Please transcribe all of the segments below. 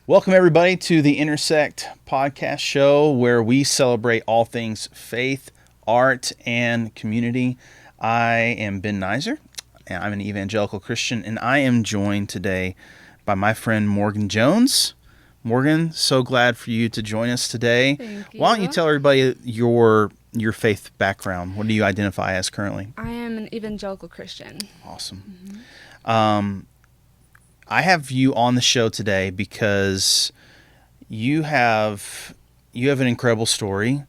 Welcome, everybody, to the Intersect podcast show where we celebrate all things faith, art, and community. I am Ben Nizer, and I'm an evangelical Christian, and I am joined today by my friend Morgan Jones. Morgan, so glad for you to join us today. Thank Why don't you you. tell everybody your faith background? What do you identify as currently? I am an evangelical Christian. Awesome. I have you on the show today because you have an incredible story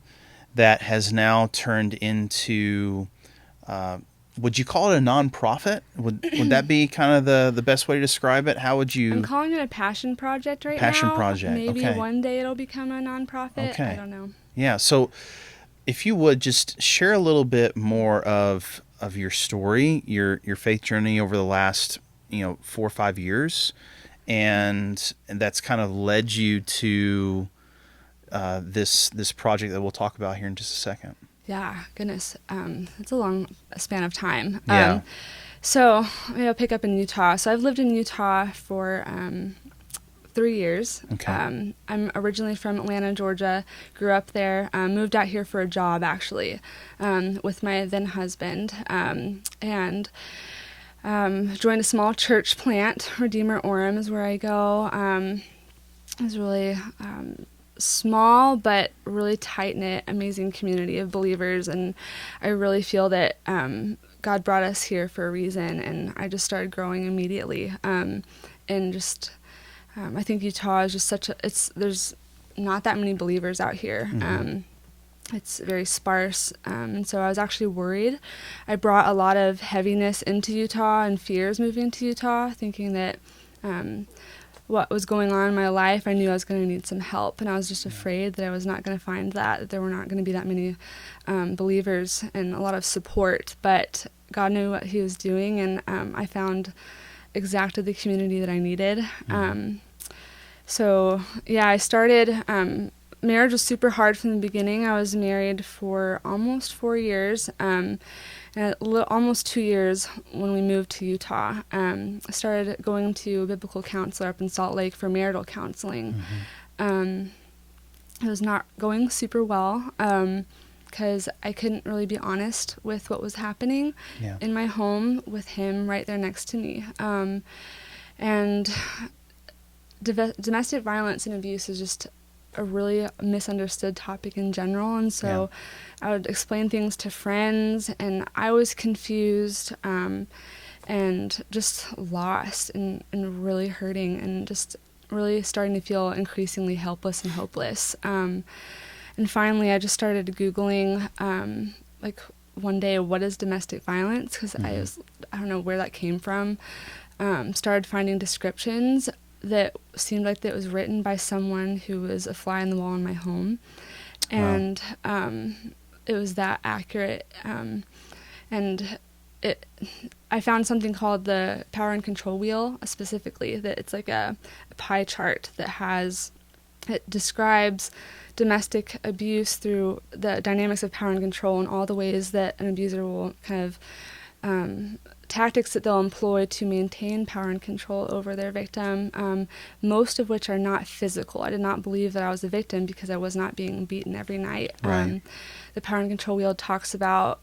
that has now turned into would you call it a nonprofit? Would that be kind of the best way to describe it? How would I'm you calling it a passion project right passion now. project? Maybe Okay. one day it'll become a nonprofit. Okay. I don't know. Yeah. So if you would just share a little bit more of your story, your faith journey over the last 4 or 5 years, and that's kind of led you to this project that we'll talk about here in just a second. Yeah, goodness. It's a long span of time. Yeah. So maybe I'll pick up in Utah. So I've lived in Utah for 3 years. Okay. I'm originally from Atlanta, Georgia. Grew up there. Moved out here for a job, actually, with my then husband. And joined a small church plant. Redeemer Orem is where I go. It was really small but really tight-knit, amazing community of believers, and I really feel that God brought us here for a reason, and I just started growing immediately. And just I think Utah is just there's not that many believers out here. It's very sparse, and so I was actually worried. I brought a lot of heaviness into Utah and fears moving to Utah, thinking that what was going on in my life, I knew I was going to need some help, and I was just afraid that I was not going to find that there were not going to be that many believers and a lot of support, but God knew what he was doing, and I found exactly the community that I needed. So yeah, I started, marriage was super hard from the beginning. I was married for almost 4 years, and almost 2 years when we moved to Utah. I started going to a biblical counselor up in Salt Lake for marital counseling. It was not going super well because I couldn't really be honest with what was happening in my home with him right there next to me. And domestic violence and abuse is just a really misunderstood topic in general, and so I would explain things to friends, and I was confused and just lost and really hurting and just really starting to feel increasingly helpless and hopeless. And finally I just started Googling like one day, what is domestic violence? Because I don't know where that came from. Started finding descriptions that seemed like that was written by someone who was a fly in the wall in my home, and it was that accurate. And I found something called the power and control wheel, specifically, that it's like a pie chart it describes domestic abuse through the dynamics of power and control and all the ways that an abuser will kind of tactics that they'll employ to maintain power and control over their victim, most of which are not physical. I did not believe that I was a victim because I was not being beaten every night. Right. The power and control wheel talks about,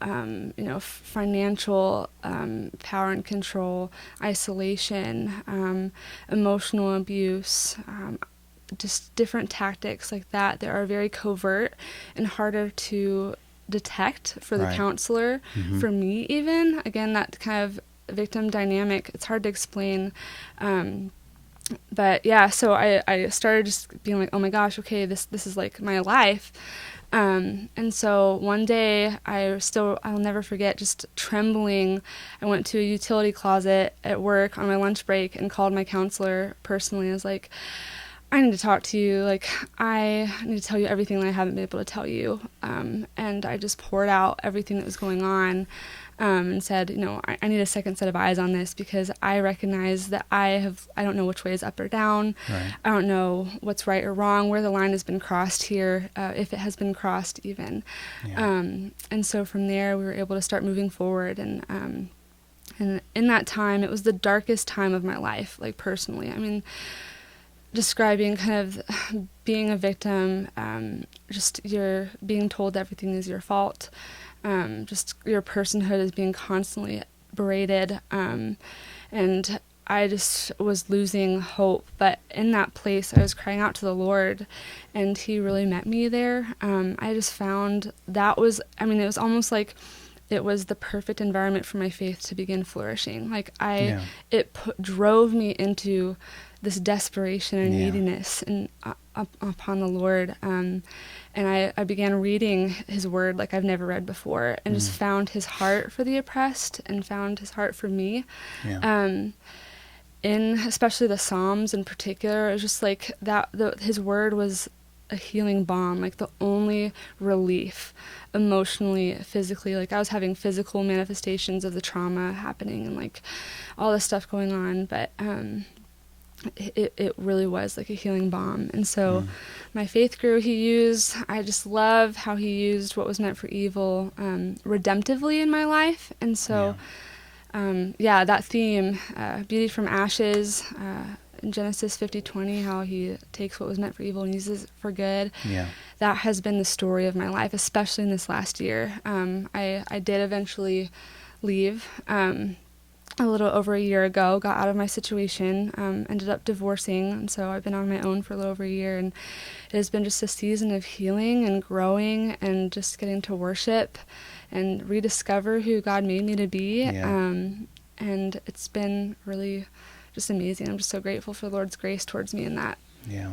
financial power and control, isolation, emotional abuse, just different tactics like that are very covert and harder to detect for the counselor, for me even. Again, that kind of victim dynamic, it's hard to explain. But yeah, so I started just being like, oh my gosh, okay, this is like my life. And so one day I'll never forget, just trembling, I went to a utility closet at work on my lunch break and called my counselor personally. I was like, I need to talk to you. Like, I need to tell you everything that I haven't been able to tell you. And I just poured out everything that was going on, and said, I need a second set of eyes on this because I recognize that I don't know which way is up or down. Right. I don't know what's right or wrong, where the line has been crossed here, if it has been crossed even. Yeah. And so from there, we were able to start moving forward. And in that time, it was the darkest time of my life, like personally. I mean, describing kind of being a victim, just you're being told everything is your fault, just your personhood is being constantly berated, and I just was losing hope. But in that place, I was crying out to the Lord, and He really met me there. I just found that was, I mean, it was almost like it was the perfect environment for my faith to begin flourishing. Like drove me into this desperation and neediness and upon the Lord. And I began reading His Word like I've never read before, and just found His heart for the oppressed and found His heart for me. In especially the Psalms in particular, it was just like that. His Word was a healing balm, like the only relief emotionally, physically. Like I was having physical manifestations of the trauma happening and like all this stuff going on, but it really was like a healing balm. And so my faith grew. I just love how He used what was meant for evil redemptively in my life. And so that theme, beauty from ashes, in Genesis 50:20, how He takes what was meant for evil and uses it for good. That has been the story of my life, especially in this last year. I did eventually leave a little over a year ago, got out of my situation, ended up divorcing, and so I've been on my own for a little over a year, and it has been just a season of healing and growing and just getting to worship and rediscover who God made me to be. And it's been really just amazing. I'm just so grateful for the Lord's grace towards me in that. Yeah.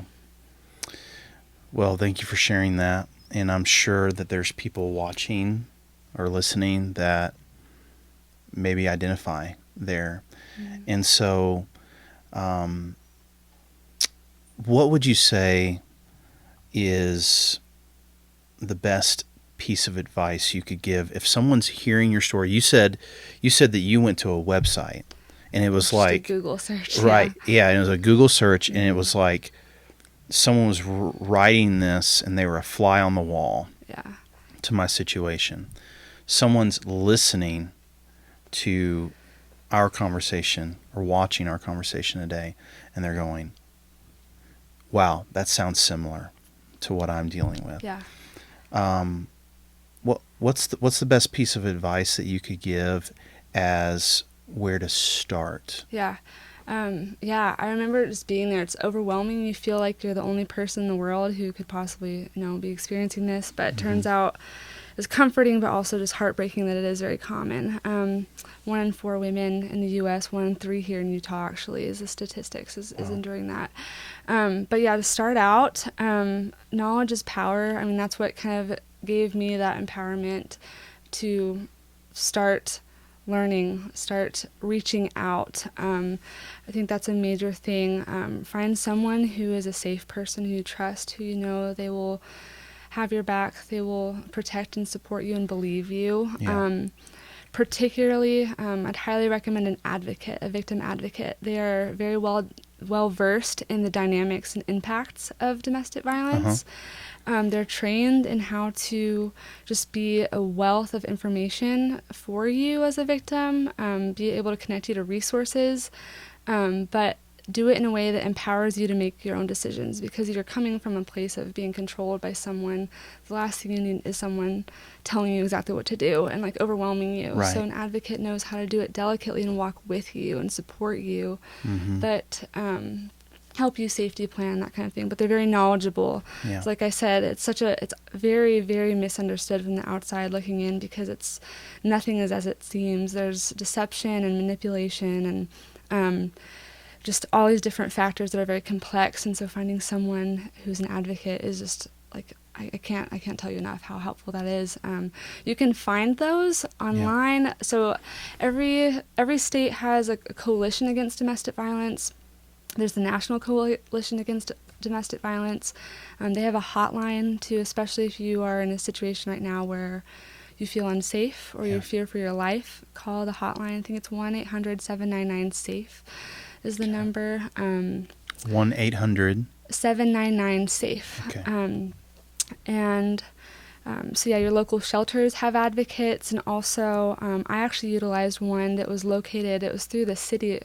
Well, thank you for sharing that. And I'm sure that there's people watching or listening that maybe identify there. And so, what would you say is the best piece of advice you could give if someone's hearing your story? You said that you went to a website and it was Just like a Google search. Right. Yeah. It was a Google search, and it was like someone was writing this and they were a fly on the wall to my situation. Someone's listening to our conversation or watching our conversation today, and they're going, wow, that sounds similar to what I'm dealing with. What's the best piece of advice that you could give as where to start? I remember just being there. It's overwhelming. You feel like you're the only person in the world who could possibly, be experiencing this, but it turns out it's comforting, but also just heartbreaking that it is very common. 1 in 4 women in the U.S., 1 in 3 here in Utah, actually, is the statistics, is enduring that. To start out, knowledge is power. I mean, that's what kind of gave me that empowerment to start learning, start reaching out. I think that's a major thing. Find someone who is a safe person who you trust, who you know they will have your back, they will protect and support you and believe you. Particularly, I'd highly recommend an advocate, a victim advocate. They are very well versed in the dynamics and impacts of domestic violence. They're trained in how to just be a wealth of information for you as a victim, be able to connect you to resources, but do it in a way that empowers you to make your own decisions, because you're coming from a place of being controlled by someone. The last thing you need is someone telling you exactly what to do and overwhelming you. Right. So an advocate knows how to do it delicately and walk with you and support you, but help you safety plan, that kind of thing. But they're very knowledgeable. So like I said, it's very, very misunderstood from the outside looking in, because nothing is as it seems. There's deception and manipulation and just all these different factors that are very complex. And so finding someone who's an advocate is just I can't tell you enough how helpful that is. You can find those online. So every state has a coalition against domestic violence. There's the National Coalition Against Domestic Violence. They have a hotline too, especially if you are in a situation right now where you feel unsafe or you fear for your life. Call the hotline. I think it's 1-800-799-SAFE is the number. 1-800 799-SAFE. Okay. Your local shelters have advocates, and also I actually utilized one that was located, it was through the city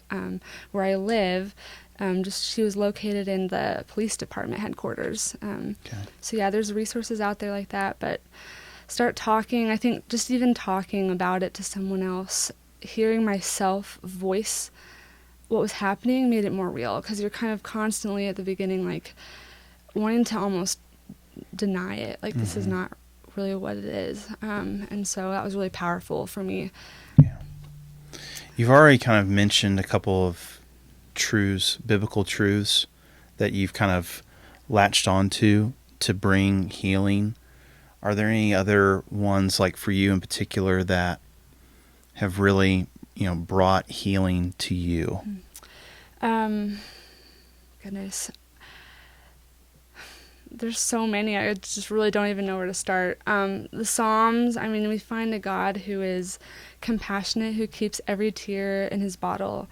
where I live. She was located in the police department headquarters. Okay. So yeah, there's resources out there like that, but start talking. I think just even talking about it to someone else, hearing myself voice what was happening made it more real, because you're kind of constantly at the beginning like wanting to almost deny it, like this is not really what it is. And so that was really powerful for me. Yeah. You've already kind of mentioned a couple of truths, biblical truths, that you've kind of latched onto to bring healing. Are there any other ones, like for you in particular, that have really, brought healing to you? Goodness. There's so many. I just really don't even know where to start. The Psalms, we find a God who is compassionate, who keeps every tear in his bottle.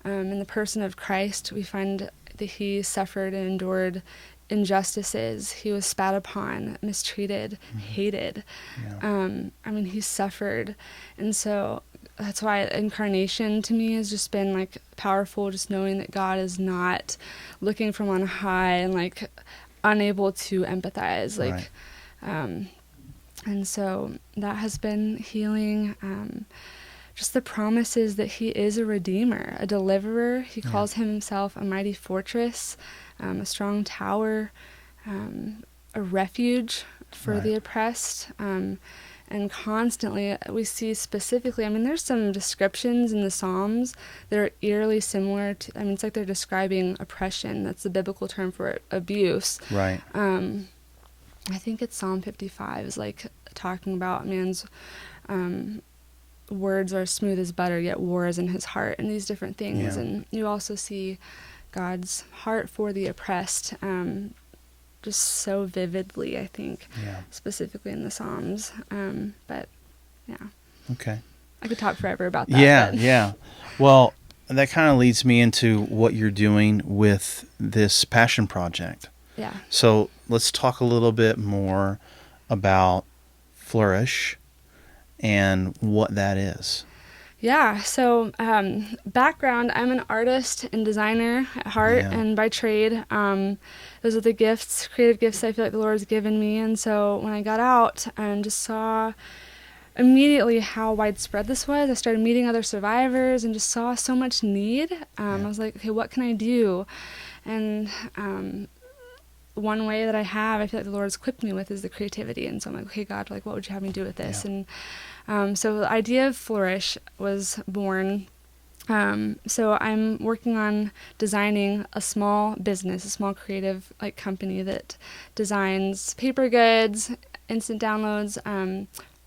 In the person of Christ, we find that he suffered and endured injustices. He was spat upon, mistreated, hated. Yeah. He suffered. And so that's why incarnation to me has just been like powerful, just knowing that God is not looking from on high and like unable to empathize. Like, right. And so that has been healing. Just the promises that he is a redeemer, a deliverer. He calls himself a mighty fortress, a strong tower, a refuge for the oppressed. And constantly we see specifically, there's some descriptions in the Psalms that are eerily similar to, it's like they're describing oppression. That's the biblical term for abuse. Right. I think it's Psalm 55 is like talking about man's words are smooth as butter, yet war is in his heart, and these different things. Yeah. And you also see God's heart for the oppressed, just so vividly, I think, specifically in the Psalms. But yeah. Okay. I could talk forever about that. Yeah, but. yeah. Well, that kind of leads me into what you're doing with this passion project. Yeah. So let's talk a little bit more about Flourish and what that is. Yeah, so background, I'm an artist and designer at heart and by trade. Those are the gifts, creative gifts I feel like the Lord has given me. And so when I got out and just saw immediately how widespread this was, I started meeting other survivors and just saw so much need. I was like, okay, what can I do? And one way that I feel like the Lord has equipped me with is the creativity. And so I'm like, okay, God, like, what would you have me do with this? Yeah. And so the idea of Flourish was born. So I'm working on designing a small business, a small creative company that designs paper goods, instant downloads,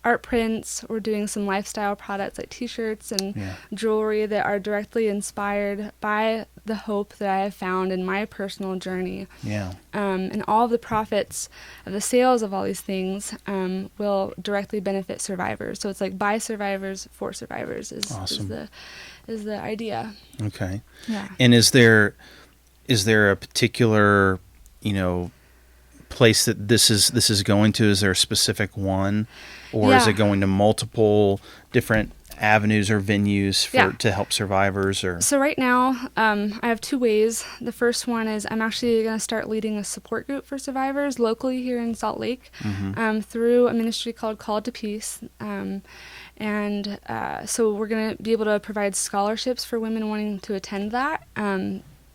art prints. We're doing some lifestyle products like t-shirts and jewelry that are directly inspired by the hope that I have found in my personal journey. Yeah. And all of the profits of the sales of all these things will directly benefit survivors. So it's like by survivors for survivors Awesome. is the idea. Okay. Yeah. And is there a particular, place that this is going to? Is there a specific one, or is it going to multiple different avenues or venues to help survivors? Or so right now I have two ways. The first one is I'm actually going to start leading a support group for survivors locally here in Salt Lake through a ministry called Called to Peace. So we're going to be able to provide scholarships for women wanting to attend that.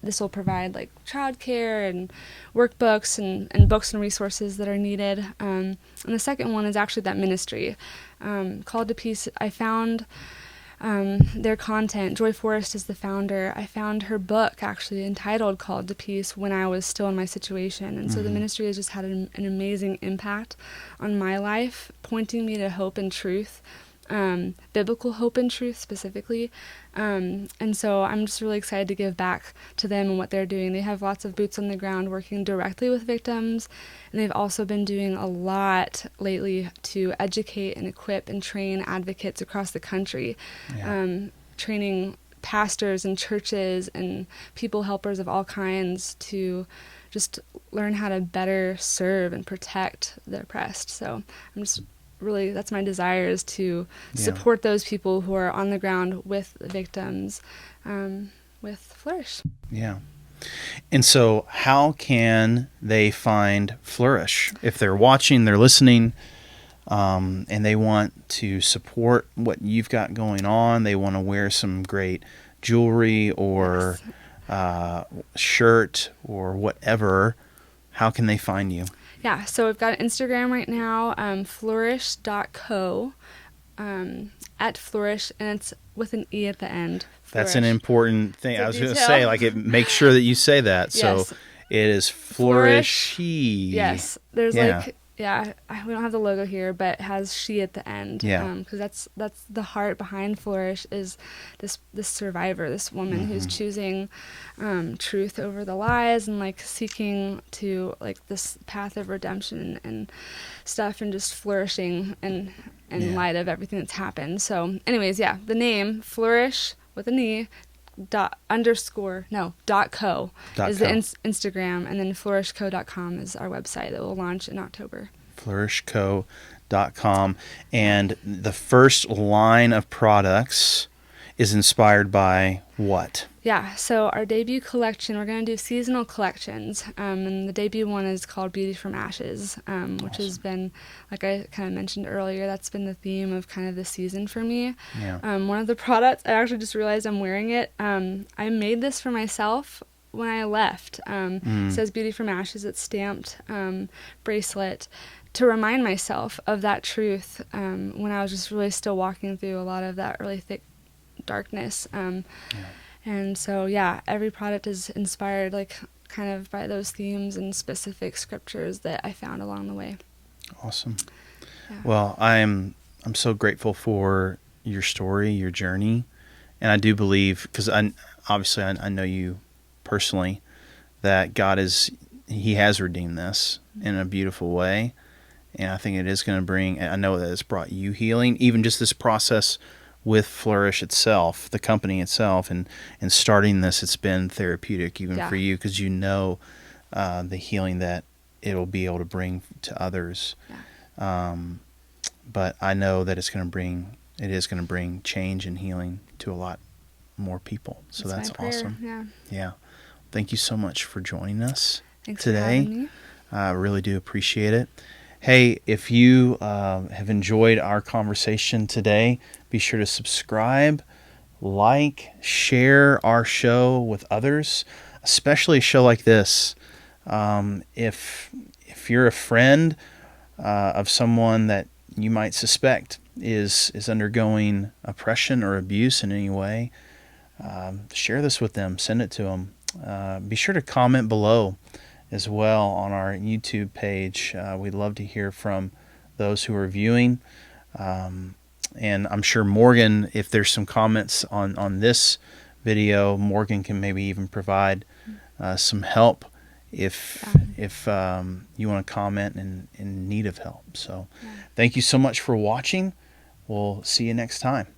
This will provide like childcare and workbooks and books and resources that are needed. And the second one is actually that ministry. Called to Peace, I found their content. Joy Forrest is the founder. I found her book actually entitled Called to Peace when I was still in my situation. And so the ministry has just had an amazing impact on my life, pointing me to hope and truth. Biblical hope and truth specifically. And so I'm just really excited to give back to them and what they're doing. They have lots of boots on the ground working directly with victims, and they've also been doing a lot lately to educate and equip and train advocates across the country, training pastors and churches and people helpers of all kinds to just learn how to better serve and protect the oppressed. So I'm just really, that's my desire, is to support those people who are on the ground with the victims with Flourish. Yeah. And so how can they find Flourish? If they're watching, they're listening, and they want to support what you've got going on, they want to wear some great jewelry or shirt or whatever, how can they find you? Yeah, so we've got Instagram right now, flourish.co, at Flourish, and it's with an E at the end. That's an Flourish. important thing. It's a I was going to detail. say, like, make sure that you say that. Yes. So it is Flourish. Flourishy. Yes, there's Yeah. we don't have the logo here, but it has she at the end. Yeah. Because that's the heart behind Flourish, is this survivor, this woman who's choosing truth over the lies, and like seeking to like this path of redemption and stuff, and just flourishing in light of everything that's happened. So anyways, yeah, the name Flourish with an E dot co is the Instagram, and then flourishco.com is our website that will launch in October. Flourishco.com. And the first line of products is inspired by what? Yeah, so our debut collection, we're going to do seasonal collections, and the debut one is called Beauty from Ashes, which has been, like I kind of mentioned earlier, that's been the theme of kind of the season for me. Yeah. One of the products, I actually just realized I'm wearing it. I made this for myself when I left. It says Beauty from Ashes, it's stamped bracelet, to remind myself of that truth when I was just really still walking through a lot of that really thick darkness. And so, yeah, every product is inspired, like, kind of by those themes and specific scriptures that I found along the way. Awesome. Yeah. Well, I'm so grateful for your story, your journey, and I do believe, because I know you personally, that God He has redeemed this in a beautiful way, and I think it is going to bring. I know that it's brought you healing, even just this process with Flourish itself, the company itself, and starting this, it's been therapeutic even for you, because you know the healing that it'll be able to bring to others. Yeah. But I know that it is going to bring change and healing to a lot more people. So that's awesome. Yeah. Thank you so much for joining us today. For having me. I really do appreciate it. Hey, if you have enjoyed our conversation today, be sure to subscribe, like, share our show with others, especially a show like this. If you're a friend of someone that you might suspect is undergoing oppression or abuse in any way, share this with them. Send it to them. Be sure to comment below as well on our YouTube page. We'd love to hear from those who are viewing. And I'm sure Morgan, if there's some comments on this video, Morgan can maybe even provide some help if you want to comment and in need of help. So thank you so much for watching. We'll see you next time.